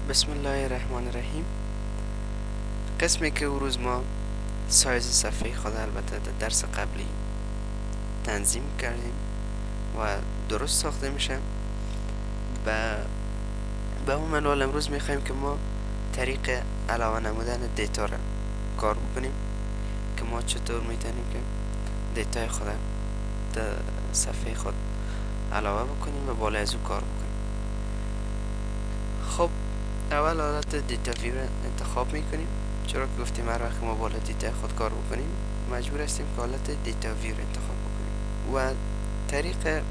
بسم الله الرحمن الرحیم. قسمی که او روز ما سایز صفحه خود البته در درس قبلی تنظیم کردیم و درست ساخته میشه. به اون منوال امروز میخوایم که ما طریق علاوه نمودن دیتا را کار بکنیم که ما چطور میتونیم که دیتای خود در صفحه خود علاوه بکنیم و بالا از او کار بکنیم. خب اول حالت دیتا ویو را انتخاب میکنیم، چرا که گفتیم هر وقت ما بالا دیتا خود کار بکنیم مجبور هستیم که حالت دیتا ویو را انتخاب بکنیم. و طریق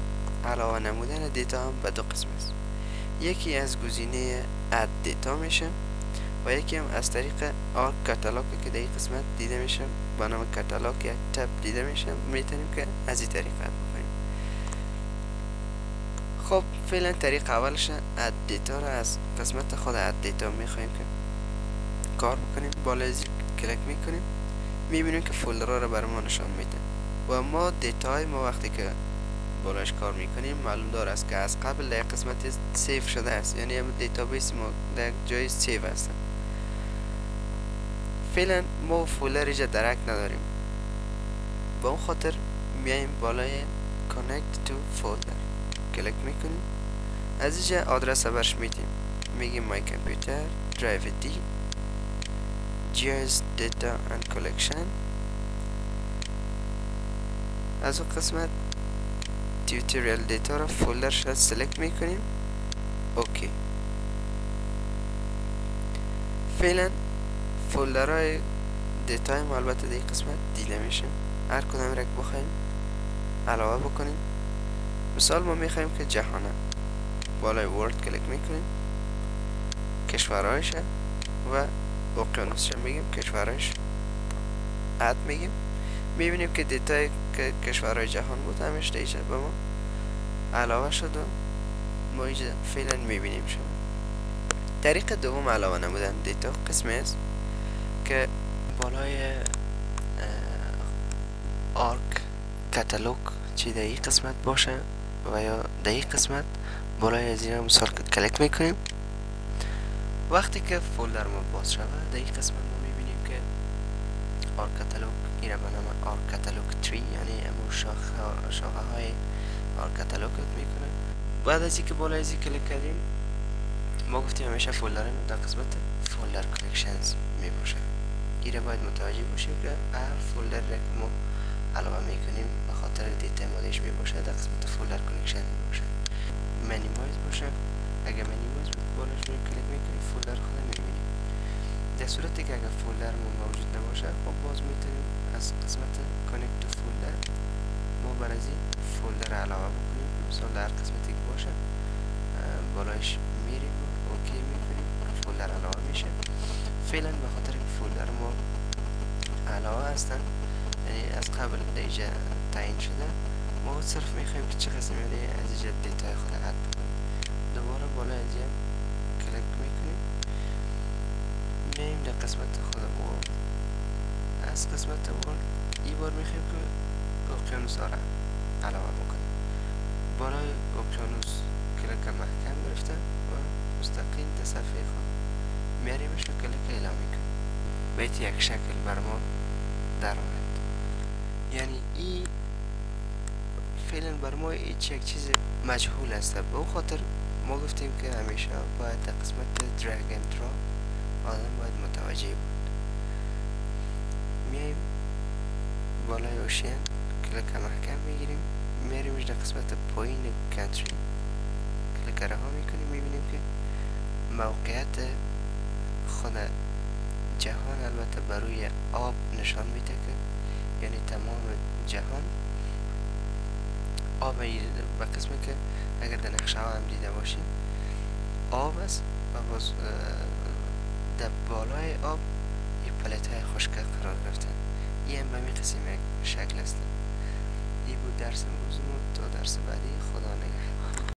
علاوه نمودن دیتا هم به دو قسم است. یکی از گزینه اد دیتا میشه و یکی هم از طریق آرک کاتالوگ که در این قسمت دیده میشه با نام کاتالوگ یک تب دیده میشه، میتونیم که از این طریق اد بکنیم. خب فعلا طریق اولش اد دیتا را از قسمت خود اد دیتا میخوایم که کار بکنیم. بالا از کلیک میکنیم، میبینیم که فولدرها را برای ما نشان میده و ما دیتاهای ما وقتی که بالاش کار میکنیم معلوم دار است که از قبل در قسمت سیف شده است، یعنی هم دیتابیس ما در جای سیف است. فعلا ما فولدر اینجا درک نداریم، با اون خاطر میایم بالای connect to folder کلیک میکنیم، از اینجا آدرس برش میدیم، میگیم my computer drive D GIS data and collection. از اون قسمت tutorial دیتا را فولدر شد سلکت میکنیم. اوکی. فعلا فولدرهای دیتا ما البته در این قسمت دیده میشه، هر کدام را که بخوایم علاوه بکنیم. مثال ما میخوایم که جهانه، بالای ورد کلیک میکنیم، کشورهایش و اقیانوسش میگیم کشورهایش اد میگیم، میبینیم که دیتای که کشورهای جهان بود همش دیجا به ما علاوه شد و ما اینجا فعلا میبینیم شما. طریق دوم علاوه نمودن دیتا قسمی است که بالای آرک کاتالوگ چی در این قسمت باشه و یا در این قسمت بالای از این مثال کلیک میکنیم. وقتی که فولدر ما باز شود در این قسمت ما میبینیم که آرک کاتالوگ این را به نام آرک کاتالوگ 3 یعنی امو شاخه های آرک کاتالوگ میکنه. بعد از اینکه بالای از این کلیک کردیم ما گفتیم همیشه فولدر در قسمت فولدر کلکشنز می باشه. این را باید متوجه باشیم که هر فولدر را که ما علاوه میکنیم به خاطر دیتا مادش می باشه در قسمت فولدر کلکشن می باشه. منیمایز باشه، اگر منیمایز بود بالاش رو کلیک میکنیم فولدر خود میبینیم. در صورتی که اگر فولدر ما موجود نباشه خب باز میتونیم از قسمت کانکت تو فولدر ما برای فولدر علاوه بکنیم. مثلا در قسمتی که باشه بالایش میریم و اوکی میکنیم، فولدر علاوه میشه. فعلا به خاطر که فولدر ما علاوه هستن یعنی از قبل دیجا تعیین شده، ما صرف میخوایم که چه قسم یعنی از اینجا دیتای خود اد بکنیم. دوباره بالا از اینجا کلیک میکنیم، میایم در قسمت خود ورد. از قسمت ورد این بار میخوایم که اقیانوس ها را علاوه بکنیم. بالای اقیانوس کلیک محکم گرفته و مستقیم در صفحه خود میاریمش و کلیک اعلام میکنیم. باید یک شکل بر ما در آمد. یعنی این فعلا بر ما یک چیز مجهول است. به اون خاطر ما گفتیم که همیشه باید در قسمت drag and drop آدم باید متوجه بود. میایم بالای اوشین کلیک محکم میگیریم، میاریمش در قسمت پایین country کلیک رها میکنیم، میبینیم که موقعیت خود جهان البته بر روی آب نشان میده که یعنی تمام جهان آب به قسمی که اگر در نقشه ها هم دیده باشیم آب است و باز در بالای آب این پلیت های خشک قرار گرفتن. این هم به می قسم یک شکل است. این بود درس امروز ما، تا درس بعدی خدا نگهدار.